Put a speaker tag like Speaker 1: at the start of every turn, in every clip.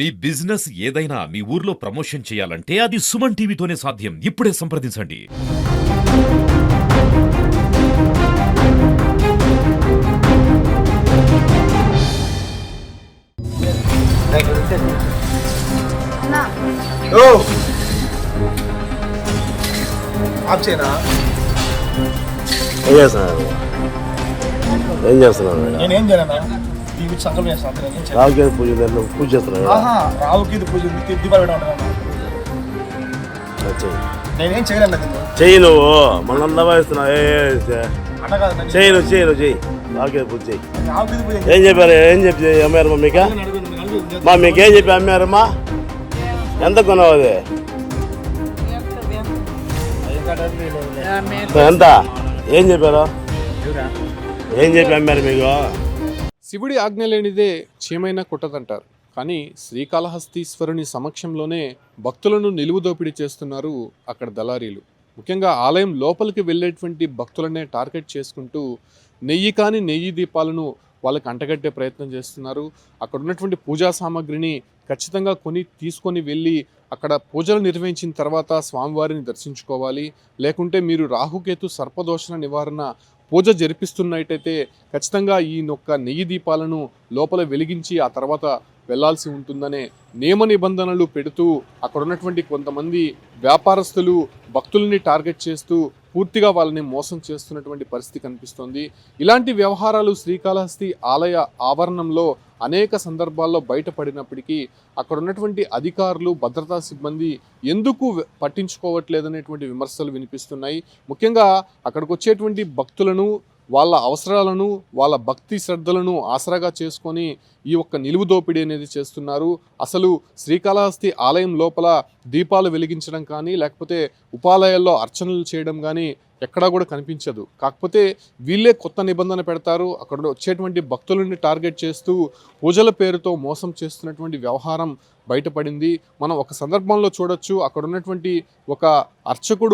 Speaker 1: మీ business ఏదైనా మీ ఊర్లో promotion చేయాలంటే అది సుమన్ టీవీతోనే సాధ్యం. ఇప్పుడే సంప్రదించండి.
Speaker 2: ఏం చేస్తున్నాను
Speaker 3: నేనేం చేయలేనా ఈ వీక్ సంకల్పం చేస్తాను.
Speaker 2: రావుకేతు పూజ చేస్తున్నాను.
Speaker 3: రావుకేతు పూజ దీపావళి ఉంటాను. నేనేం చేయలేను.
Speaker 2: చెయ్యి నువ్వు మళ్ళీ దబాయిస్తున్నావు.
Speaker 3: అన్న కాదు
Speaker 2: చెయ్యి నువ్వు చెయ్యి రావుకేతు పూజ చెయ్యి.
Speaker 3: రావుకేతు పూజ
Speaker 2: ఏం చెప్పారు? ఏం చెప్పి అమ్మారమ్మా మీకు? మీకేం చెప్పి అమ్మారమ్మా? ఎంత కొన్నావు అది? ఎంత ఏం చెప్పారు? ఏం చెప్పి అమ్మారు మీకు?
Speaker 4: శివుడి ఆజ్ఞ లేనిదే చీమైనా కుట్టదంటారు. కానీ శ్రీకాళహస్తీశ్వరుని సమక్షంలోనే భక్తులను నిలువు దోపిడీ చేస్తున్నారు అక్కడ దళారీలు. ముఖ్యంగా ఆలయం లోపలికి వెళ్ళేటువంటి భక్తులనే టార్గెట్ చేసుకుంటూ నెయ్యి దీపాలను వాళ్ళకి అంటగట్టే ప్రయత్నం చేస్తున్నారు. అక్కడ ఉన్నటువంటి పూజా సామాగ్రిని ఖచ్చితంగా తీసుకొని వెళ్ళి అక్కడ పూజలు నిర్వహించిన తర్వాత స్వామివారిని దర్శించుకోవాలి. లేకుంటే మీరు రాహుకేతు సర్పదోషణ నివారణ పూజ జరిపిస్తున్నట్టయితే ఖచ్చితంగా ఈ నెయ్యి దీపాలను లోపల వెలిగించి ఆ తర్వాత వెళ్లాల్సి ఉంటుందనే నియమ నిబంధనలు పెడుతూ అక్కడ ఉన్నటువంటి కొంతమంది వ్యాపారస్తులు భక్తుల్ని టార్గెట్ చేస్తూ పూర్తిగా వాళ్ళని మోసం చేస్తున్నటువంటి పరిస్థితి కనిపిస్తోంది. ఇలాంటి వ్యవహారాలు శ్రీకాళహస్తి ఆలయ ఆవరణంలో అనేక సందర్భాల్లో బయటపడినప్పటికీ అక్కడ ఉన్నటువంటి అధికారులు భద్రతా సిబ్బంది ఎందుకు పట్టించుకోవట్లేదనేటువంటి విమర్శలు వినిపిస్తున్నాయి. ముఖ్యంగా అక్కడికి వచ్చేటువంటి భక్తులను వాళ్ళ అవసరాలను వాళ్ళ భక్తి శ్రద్ధలను ఆసరాగా చేసుకొని ఈ ఒక్క నిలువు దోపిడీ అనేది చేస్తున్నారు. అసలు శ్రీకాళహస్తి ఆలయం లోపల దీపాలు వెలిగించడం కానీ లేకపోతే ఉపాలయాల్లో అర్చనలు చేయడం కానీ ఎక్కడా కూడా కనిపించదు. కాకపోతే వీళ్ళే కొత్త నిబంధన పెడతారు. అక్కడ వచ్చేటువంటి భక్తులని టార్గెట్ చేస్తూ పూజల పేరుతో మోసం చేస్తున్నటువంటి వ్యవహారం బయటపడింది. మనం ఒక సందర్భంలో చూడొచ్చు, అక్కడ ఉన్నటువంటి ఒక అర్చకుడు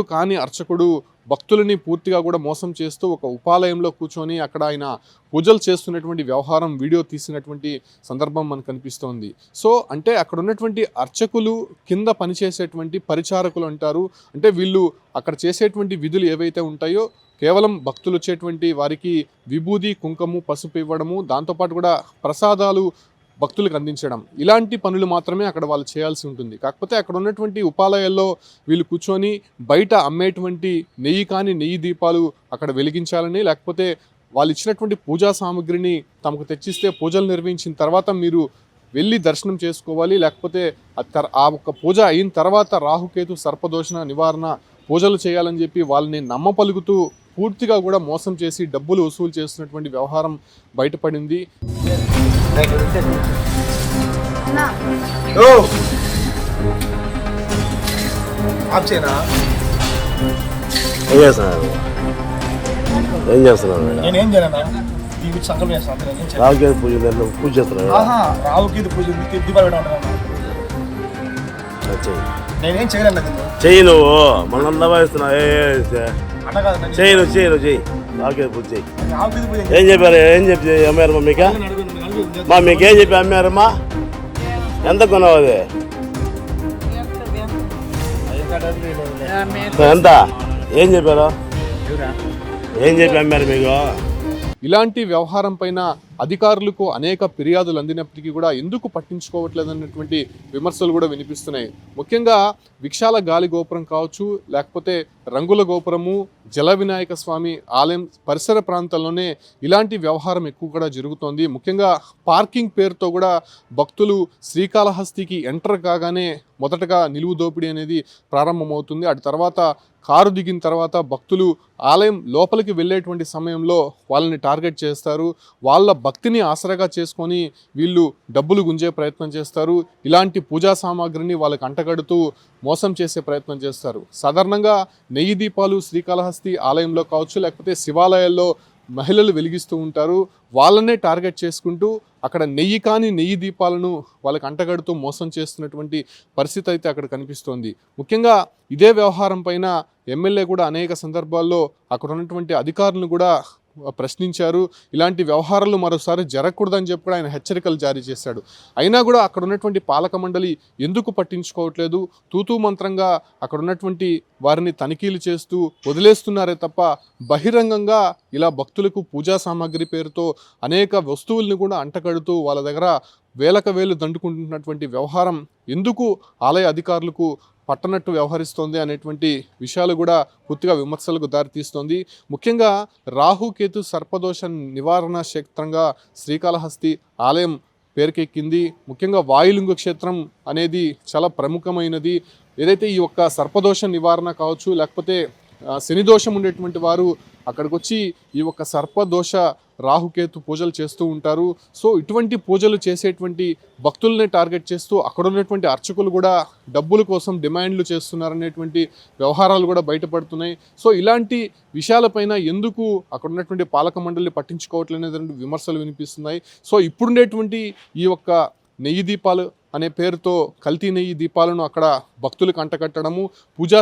Speaker 4: భక్తులని పూర్తిగా కూడా మోసం చేస్తూ ఒక ఉపాలయంలో కూర్చొని అక్కడ ఆయన పూజలు చేస్తున్నటువంటి వ్యవహారం వీడియో తీసినటువంటి సందర్భం మనకు కనిపిస్తోంది. సో అంటే అక్కడ ఉన్నటువంటి అర్చకులు కింద పనిచేసేటువంటి పరిచారకులు అంటారు. అంటే వీళ్ళు అక్కడ చేసేటువంటి విధులు ఏవైతే ఉంటాయో కేవలం భక్తులు వచ్చేటువంటి వారికి విభూది కుంకుమ పసుపు ఇవ్వడము, దాంతోపాటు కూడా ప్రసాదాలు భక్తులకు అందించడం, ఇలాంటి పనులు మాత్రమే అక్కడ వాళ్ళు చేయాల్సి ఉంటుంది. కాకపోతే అక్కడ ఉన్నటువంటి ఉపాలయాల్లో వీళ్ళు కూర్చొని బయట అమ్మేటువంటి నెయ్యి దీపాలు అక్కడ వెలిగించాలని, లేకపోతే వాళ్ళు ఇచ్చినటువంటి పూజా సామాగ్రిని తమకు తెచ్చిస్తే పూజలు నిర్వహించిన తర్వాత మీరు వెళ్ళి దర్శనం చేసుకోవాలి, లేకపోతే ఆ ఒక్క పూజ అయిన తర్వాత రాహుకేతు సర్పదోషణ నివారణ పూజలు చేయాలని చెప్పి వాళ్ళని నమ్మపలుకుతూ పూర్తిగా కూడా మోసం చేసి డబ్బులు వసూలు చేస్తున్నటువంటి వ్యవహారం బయటపడింది.
Speaker 2: ఏం చేస్తున్నాను?
Speaker 3: నేనేం చేయలేనా ఈ వీక్ సంకల్పం చేస్తాను.
Speaker 2: రావుకేతు పూజ చేస్తున్నాను.
Speaker 3: రావుకేతు పూజ దీపావళి ఉంటాను. నేనేం చేయలేను.
Speaker 2: చెయ్యి నువ్వు మళ్ళీ దబాయిస్తున్నావు.
Speaker 3: అన్న కాదు
Speaker 2: చెయ్యి నువ్వు చెయ్యి రావుకేతు పూజ చెయ్యి.
Speaker 3: రావుకేతు పూజ
Speaker 2: ఏం చెప్పారు? ఏం చెప్పి అమ్మారమ్మా మీకు? మీకేం చెప్పి అమ్మారమ్మా? ఎంత కొన్నావు అది? ఎంత ఏం చెప్పారు? ఏం చెప్పి అమ్మారు మీకు?
Speaker 4: ఇలాంటి వ్యవహారం పైన అధికారులకు అనేక ఫిర్యాదులు అందినప్పటికీ కూడా ఎందుకు పట్టించుకోవట్లేదన్నటువంటి విమర్శలు కూడా వినిపిస్తున్నాయి. ముఖ్యంగా విశాల గాలి గోపురం కావచ్చు, లేకపోతే రంగుల గోపురము, జల వినాయక స్వామి ఆలయం పరిసర ప్రాంతాల్లోనే ఇలాంటి వ్యవహారం ఎక్కువ కూడా జరుగుతోంది. ముఖ్యంగా పార్కింగ్ పేరుతో కూడా భక్తులు శ్రీకాళహస్తికి ఎంటర్ కాగానే మొదటగా నిలువు దోపిడీ అనేది ప్రారంభమవుతుంది. అటు తర్వాత కారు దిగిన తర్వాత భక్తులు ఆలయం లోపలికి వెళ్ళేటువంటి సమయంలో వాళ్ళని టార్గెట్ చేస్తారు. వాళ్ళ భక్తిని ఆసరాగా చేసుకొని వీళ్ళు డబ్బులు గుంజే ప్రయత్నం చేస్తారు. ఇలాంటి పూజా సామాగ్రిని వాళ్ళకి అంటగడుతూ మోసం చేసే ప్రయత్నం చేస్తారు. సాధారణంగా నెయ్యి దీపాలు శ్రీకాళహస్తి ఆలయంలో కావచ్చు, లేకపోతే శివాలయాల్లో మహిళలు వెలిగిస్తూ ఉంటారు. వాళ్ళనే టార్గెట్ చేసుకుంటూ అక్కడ నెయ్యి దీపాలను వాళ్ళకి అంటగడుతూ మోసం చేస్తున్నటువంటి పరిస్థితి అయితే అక్కడ కనిపిస్తోంది. ముఖ్యంగా ఇదే వ్యవహారం పైన ఎమ్మెల్యే కూడా అనేక సందర్భాల్లో అక్కడ ఉన్నటువంటి అధికారులను కూడా ప్రశ్నించారు. ఇలాంటి వ్యవహారాలు మరోసారి జరగకూడదని చెప్పి కూడా ఆయన హెచ్చరికలు జారీ చేశాడు. అయినా కూడా అక్కడ ఉన్నటువంటి పాలక మండలి ఎందుకు పట్టించుకోవట్లేదు? తూతూ మంత్రంగా అక్కడ ఉన్నటువంటి వారిని తనిఖీలు చేస్తూ వదిలేస్తున్నారే తప్ప బహిరంగంగా ఇలా భక్తులకు పూజా సామాగ్రి పేరుతో అనేక వస్తువుల్ని కూడా అంటకడుతూ వాళ్ళ దగ్గర వేలకు వేలు దండుకుంటున్నటువంటి వ్యవహారం ఎందుకు ఆలయ అధికారులకు పట్టనట్టు వ్యవహరిస్తోంది అనేటువంటి విషయాలు కూడా పూర్తిగా విమర్శలకు దారితీస్తోంది. ముఖ్యంగా రాహుకేతు సర్పదోష నివారణ క్షేత్రంగా శ్రీకాళహస్తి ఆలయం పేరుకెక్కింది. ముఖ్యంగా వాయులింగ క్షేత్రం అనేది చాలా ప్రముఖమైనది. ఏదైతే ఈ యొక్క సర్పదోష నివారణ కావచ్చు, లేకపోతే శనిదోషం ఉండేటువంటి వారు అక్కడికి వచ్చి ఈ యొక్క సర్పదోష రాహుకేతు పూజలు చేస్తూ ఉంటారు. సో ఇటువంటి పూజలు చేసేటువంటి భక్తుల్ని టార్గెట్ చేస్తూ అక్కడ ఉన్నటువంటి అర్చకులు కూడా డబ్బుల కోసం డిమాండ్లు చేస్తున్నారనేటువంటి వ్యవహారాలు కూడా బయటపడుతున్నాయి. సో ఇలాంటి విషయాలపైన ఎందుకు అక్కడ ఉన్నటువంటి పాలక మండలి పట్టించుకోవట్లేదనే విమర్శలు వినిపిస్తున్నాయి. సో ఇప్పుడుండేటువంటి ఈ యొక్క నెయ్యి దీపాలు అనే పేరుతో కల్తీ నెయ్యి దీపాలను అక్కడ భక్తులకు అంటకట్టడము, పూజా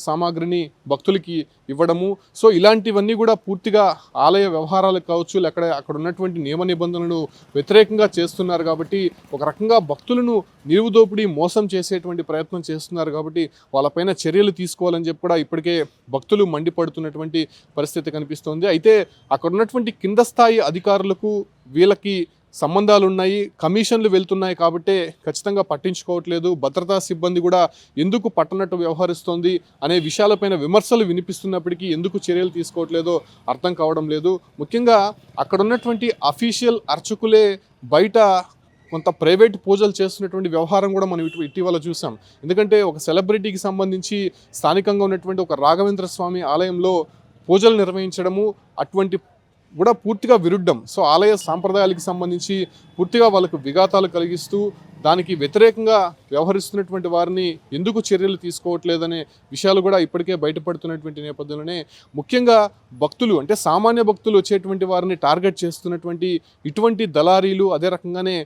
Speaker 4: సామాగ్రిని భక్తులకి ఇవ్వడము, సో ఇలాంటివన్నీ కూడా పూర్తిగా ఆలయ వ్యవహారాలకు కావచ్చు, లేకపోతే అక్కడ ఉన్నటువంటి నియమ నిబంధనలను వ్యతిరేకంగా చేస్తున్నారు. కాబట్టి ఒక రకంగా భక్తులను నిలువుదోపిడీ మోసం చేసేటువంటి ప్రయత్నం చేస్తున్నారు. కాబట్టి వాళ్ళపైన చర్యలు తీసుకోవాలని చెప్పి కూడా ఇప్పటికే భక్తులు మండిపడుతున్నటువంటి పరిస్థితి కనిపిస్తోంది. అయితే అక్కడ ఉన్నటువంటి కింద స్థాయి అధికారులకు వీళ్ళకి సంబంధాలు ఉన్నాయి, కమిషన్లు వెళ్తున్నాయి కాబట్టి ఖచ్చితంగా పట్టించుకోవట్లేదు. భద్రతా సిబ్బంది కూడా ఎందుకు పట్టనట్టు వ్యవహరిస్తోంది అనే విషయాలపైన విమర్శలు వినిపిస్తున్నప్పటికీ ఎందుకు చర్యలు తీసుకోవట్లేదో అర్థం కావడం లేదు. ముఖ్యంగా అక్కడ ఉన్నటువంటి అఫీషియల్ అర్చకులే బయట కొంత ప్రైవేట్ పూజలు చేస్తున్నటువంటి వ్యవహారం కూడా మనం ఇటీవల చూసాం. ఎందుకంటే ఒక సెలబ్రిటీకి సంబంధించి స్థానికంగా ఉన్నటువంటి ఒక రాఘవేంద్ర స్వామి ఆలయంలో పూజలు నిర్వహించడము అటువంటి కూడా పూర్తిగా విరుద్ధం. సో ఆలయ సాంప్రదాయాలకు సంబంధించి పూర్తిగా వాళ్ళకు విఘాతాలు కలిగిస్తూ దానికి వ్యతిరేకంగా వ్యవహరిస్తున్నటువంటి వారిని ఎందుకు చర్యలు తీసుకోవట్లేదనే విషయాలు కూడా ఇప్పటికే బయటపడుతున్నటువంటి నేపథ్యంలోనే ముఖ్యంగా భక్తులు అంటే సామాన్య భక్తులు వచ్చేటువంటి వారిని టార్గెట్ చేస్తున్నటువంటి ఇటువంటి దళారీలు, అదే రకంగానే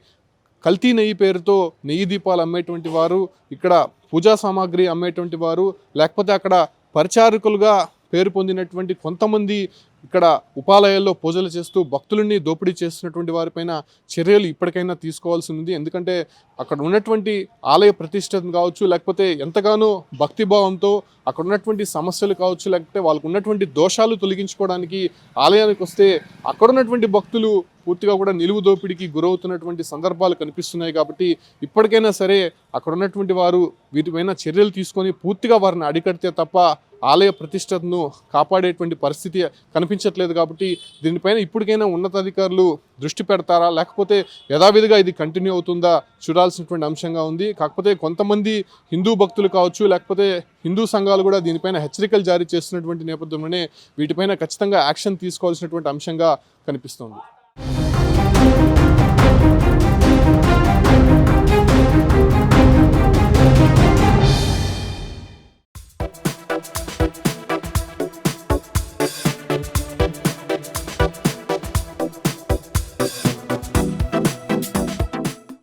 Speaker 4: కల్తీ నెయ్యి పేరుతో నెయ్యి దీపాలు అమ్మేటువంటి వారు, ఇక్కడ పూజా సామాగ్రి అమ్మేటువంటి వారు, లేకపోతే అక్కడ పరిచారకులుగా పేరు పొందినటువంటి కొంతమంది ఇక్కడ ఉపాలయాల్లో పూజలు చేస్తూ భక్తులని దోపిడీ చేస్తున్నటువంటి వారిపైన చర్యలు ఇప్పటికైనా తీసుకోవాల్సి ఉంది. ఎందుకంటే అక్కడ ఉన్నటువంటి ఆలయ ప్రతిష్టను కావచ్చు, లేకపోతే ఎంతగానో భక్తిభావంతో అక్కడ ఉన్నటువంటి సమస్యలు కావచ్చు, లేకపోతే వాళ్ళకు ఉన్నటువంటి దోషాలు తొలగించుకోవడానికి ఆలయానికి వస్తే అక్కడ ఉన్నటువంటి భక్తులు పూర్తిగా కూడా నిలువు దోపిడీకి గురవుతున్నటువంటి సందర్భాలు కనిపిస్తున్నాయి. కాబట్టి ఇప్పటికైనా సరే అక్కడ ఉన్నటువంటి వారు వీటిపైన చర్యలు తీసుకొని పూర్తిగా వారిని అడికడితే తప్ప ఆలయ ప్రతిష్టను కాపాడేటువంటి పరిస్థితి కనిపించట్లేదు. కాబట్టి దీనిపైన ఇప్పటికైనా ఉన్నతాధికారులు దృష్టి పెడతారా, లేకపోతే యథావిధిగా ఇది కంటిన్యూ అవుతుందా చూడాల్సినటువంటి అంశంగా ఉంది. కాకపోతే కొంతమంది హిందూ భక్తులు కావచ్చు, లేకపోతే హిందూ సంఘాలు కూడా దీనిపైన హెచ్చరికలు జారీ చేస్తున్నటువంటి నేపథ్యంలోనే వీటిపైన ఖచ్చితంగా యాక్షన్ తీసుకోవాల్సినటువంటి అంశంగా కనిపిస్తోంది.